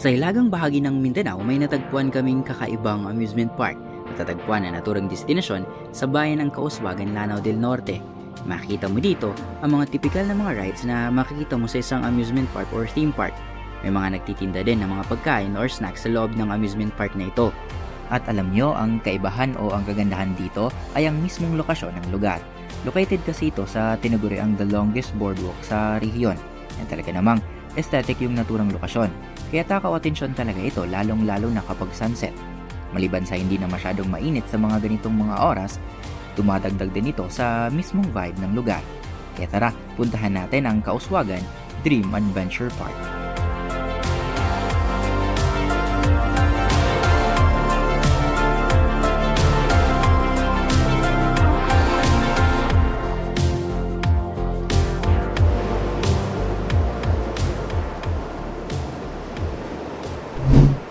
Sa hilagang bahagi ng Mindanao, may natagpuan kaming kakaibang amusement park. Matatagpuan na naturang destinasyon sa bayan ng Kauswagan, Lanao del Norte. Makikita mo dito ang mga tipikal na mga rides na makikita mo sa isang amusement park or theme park. May mga nagtitinda din ng mga pagkain or snacks sa loob ng amusement park na ito. At alam nyo, ang kaibahan o ang kagandahan dito ay ang mismong lokasyon ng lugar. Located kasi ito sa tinaguriang the longest boardwalk sa rehiyon. Yan talaga namang aesthetic yung naturang lokasyon. Kaya takaw atensyon talaga ito lalong-lalo na kapag sunset. Maliban sa hindi na masyadong mainit sa mga ganitong mga oras, dumadagdag din ito sa mismong vibe ng lugar. Kaya tara, puntahan natin ang Kauswagan Dream Adventure Park.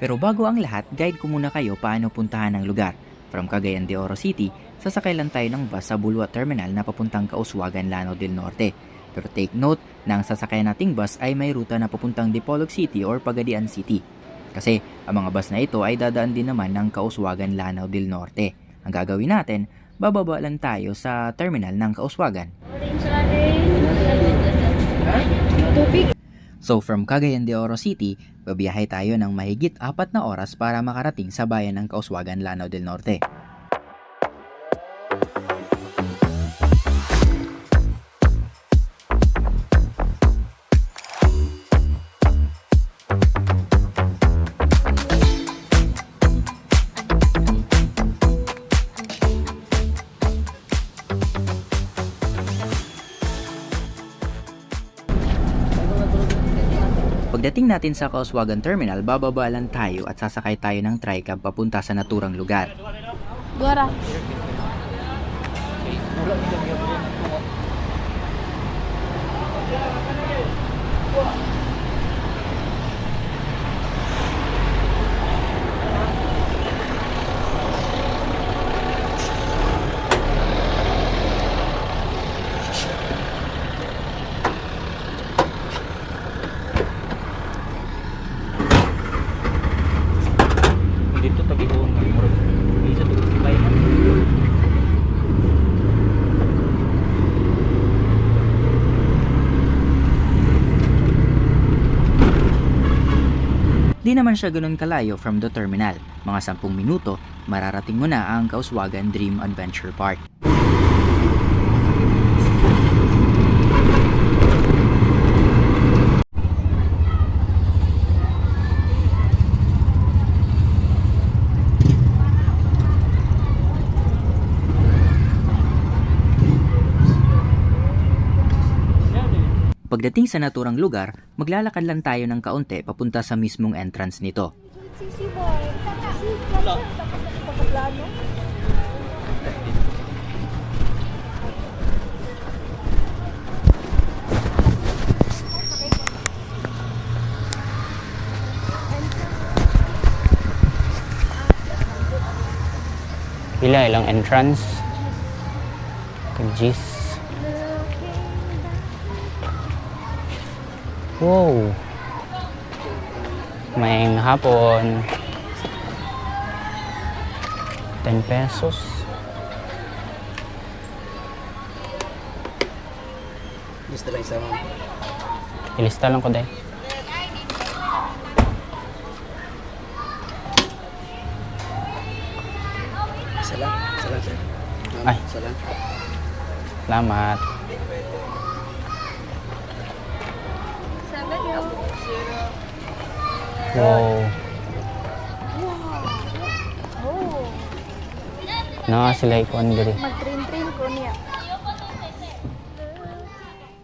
Pero bago ang lahat, guide ko muna kayo paano puntahan ang lugar. From Cagayan de Oro City, sasakay lang tayo ng bus sa Bulwa Terminal na papuntang Kauswagan, Lanao del Norte. Pero take note na ang sasakay nating bus ay may ruta na papuntang Dipolog City or Pagadian City. Kasi ang mga bus na ito ay dadaan din naman ng Kauswagan, Lanao del Norte. Ang gagawin natin, bababa lang tayo sa terminal ng Kauswagan. So from Cagayan de Oro City, babiyahe tayo ng mahigit 4 na oras para makarating sa bayan ng Kauswagan, Lanao del Norte. Pagdating natin sa Kauswagan Terminal, bababa lang tayo at sasakay tayo ng tricab papunta sa naturang lugar. Dora. Dito tagi ko isa to sibay na. Di naman siya ganoon kalayo from the terminal. Mga 10 minuto, mararating mo na ang Kauswagan Dream Adventure Park. Pagdating sa naturang lugar, maglalakad lang tayo ng kaunti papunta sa mismong entrance nito. Pila ilang entrance? Kagis. Wow. May hapon. 10 pesos. Lista lang isa mo. Ilista lang ko dahil. Salam sir. Ay. Salam. Salamat. Wow. Oh. Na sila ikuan diri. Mag-train-train ko niya.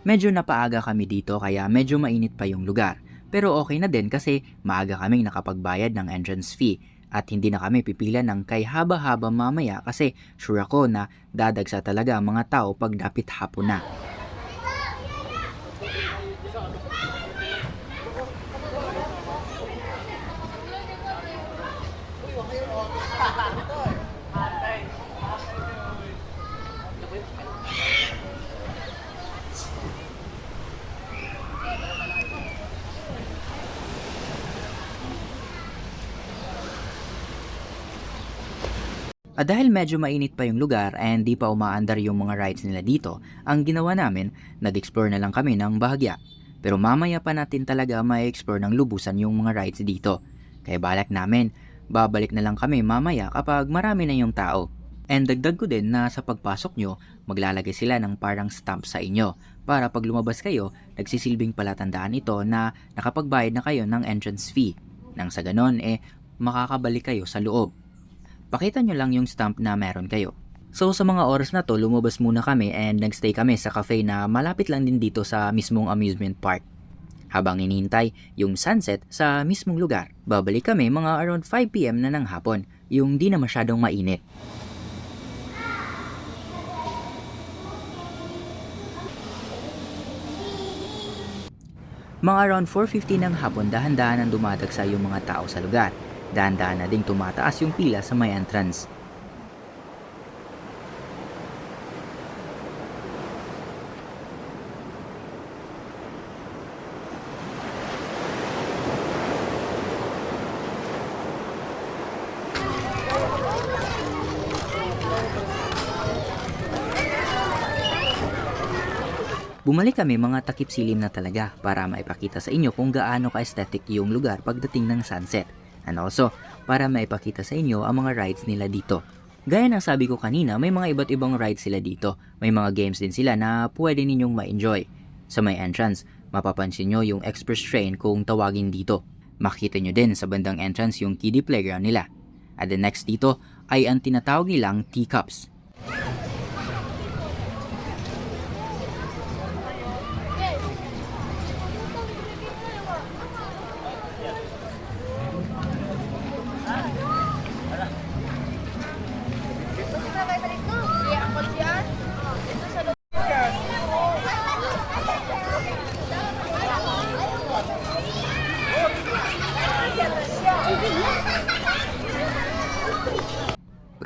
Medyo napaaga kami dito kaya medyo mainit pa yung lugar. Pero okay na din kasi maaga kaming nakapagbayad ng entrance fee at hindi na kami pipila ng kay haba-haba mamaya kasi sure ako na dadagsa talaga ang mga tao pag dapit hapon na. At dahil medyo mainit pa yung lugar and di pa umaandar yung mga rides nila dito, ang ginawa namin, nag-explore na lang kami ng bahagya. Pero mamaya pa natin talaga ma-explore ng lubusan yung mga rides dito. Kaya balak namin, babalik na lang kami mamaya kapag marami na yung tao. And dagdag ko din na sa pagpasok nyo, maglalagay sila ng parang stamp sa inyo para pag lumabas kayo, nagsisilbing palatandaan ito na nakapagbayad na kayo ng entrance fee. Nang sa ganon, makakabalik kayo sa loob. Pakita nyo lang yung stamp na meron kayo. So sa mga oras na to, lumabas muna kami and nagstay kami sa cafe na malapit lang din dito sa mismong amusement park. Habang inihintay yung sunset sa mismong lugar, babalik kami mga around 5 PM na ng hapon, yung di na masyadong mainit. Mga around 4:50 ng hapon, dahan-dahan ang dumadagsa yung mga tao sa lugar. Dahan-dahan na ding tumataas yung pila sa may entrance. Bumalik kami mga takip silim na talaga para maipakita sa inyo kung gaano ka-aesthetic yung lugar pagdating ng sunset. And also, para maipakita sa inyo ang mga rides nila dito. Gaya ng sabi ko kanina, may mga iba't ibang rides sila dito. May mga games din sila na pwede ninyong ma-enjoy. Sa may entrance, mapapansin nyo yung express train kung tawagin dito. Makita nyo din sa bandang entrance yung kiddie playground nila. At the next dito ay ang tinatawag nilang teacups.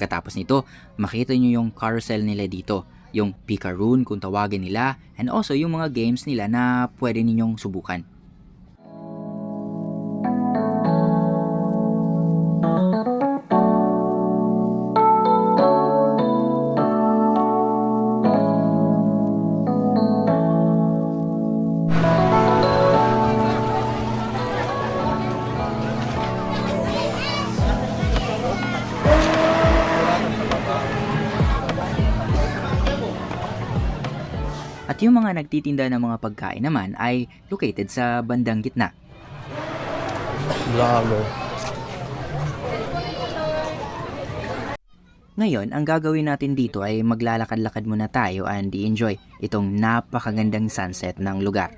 Pagkatapos nito, makita nyo yung carousel nila dito, yung Picaroon kung tawagin nila, and also yung mga games nila na pwede ninyong subukan. At yung mga nagtitinda ng mga pagkain naman ay located sa bandang gitna. Vlogger. Ngayon, ang gagawin natin dito ay maglalakad-lakad muna tayo and i-enjoy itong napakagandang sunset ng lugar.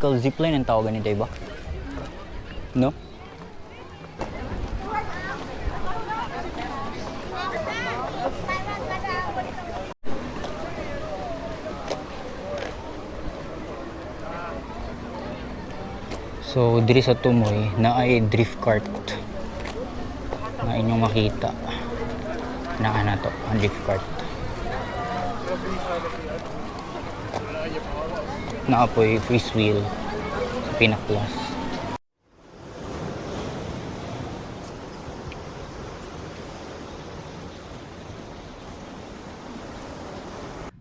Zipline ang tawag nito, iba? No? So, diri sa Tumoy na ay drift cart na inyong makita na ana to, ang drift cart. Naapoy freeze wheel sa pinaklas.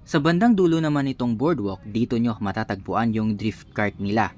Sa bandang dulo naman itong boardwalk, dito nyo matatagpuan yung drift cart nila.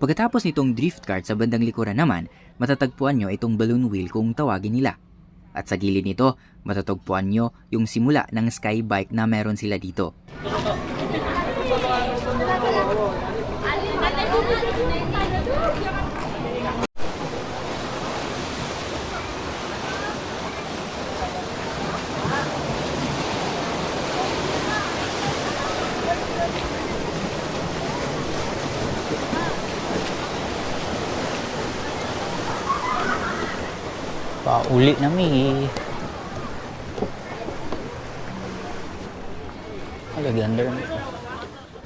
Pagkatapos nitong drift cart sa bandang likuran naman, matatagpuan nyo itong balloon wheel kung tawagin nila. At sa gilid nito, matatagpuan nyo yung simula ng sky bike na meron sila dito. Pauli na mi. Ganda rin.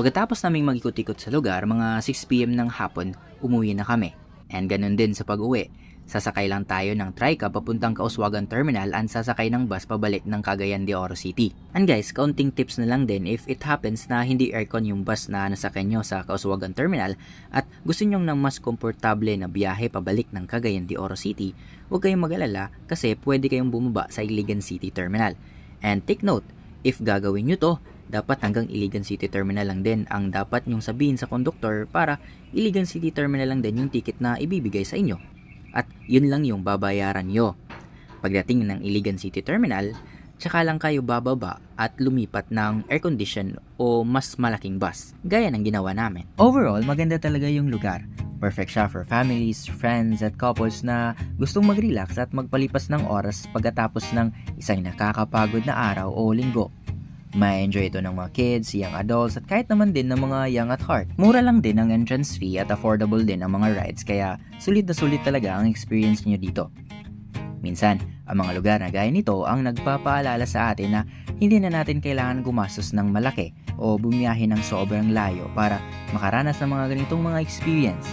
Pagkatapos naming mag-ikot-ikot sa lugar, mga 6 PM ng hapon, umuwi na kami. And ganun din sa pag-uwi. Sasakay lang tayo ng trika papuntang Kauswagan Terminal at sasakay ng bus pabalik ng Cagayan de Oro City. And guys, kaunting tips na lang din if it happens na hindi aircon yung bus na nasakay nyo sa Kauswagan Terminal at gusto nyong ng mas komportable na biyahe pabalik ng Cagayan de Oro City, huwag kayong mag-alala kasi pwede kayong bumaba sa Iligan City Terminal. And take note, if gagawin nyo to, dapat hanggang Iligan City Terminal lang din ang dapat nyong sabihin sa konduktor para Iligan City Terminal lang din yung ticket na ibibigay sa inyo. At yun lang yung babayaran nyo. Pagdating ng Iligan City Terminal, tsaka lang kayo bababa at lumipat ng air condition o mas malaking bus, gaya ng ginawa namin. Overall, maganda talaga yung lugar. Perfect siya for families, friends at couples na gustong mag-relax at magpalipas ng oras pagkatapos ng isang nakakapagod na araw o linggo. Ma-enjoy ito ng mga kids, young adults at kahit naman din ng mga young at heart. Mura lang din ang entrance fee at affordable din ang mga rides kaya sulit na sulit talaga ang experience nyo dito. Minsan, ang mga lugar na gaya nito ang nagpapaalala sa atin na hindi na natin kailangan gumastos ng malaki o bumiyahe ng sobrang layo para makaranas ng mga ganitong mga experience.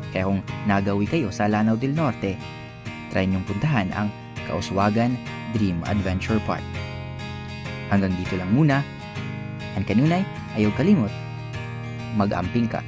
Kaya kung nagawi kayo sa Lanao del Norte, try nyong puntahan ang Kauswagan Dream Adventure Park. Hanggang dito lang muna. Ang kanunay, ayaw kalimot, mag-amping ka.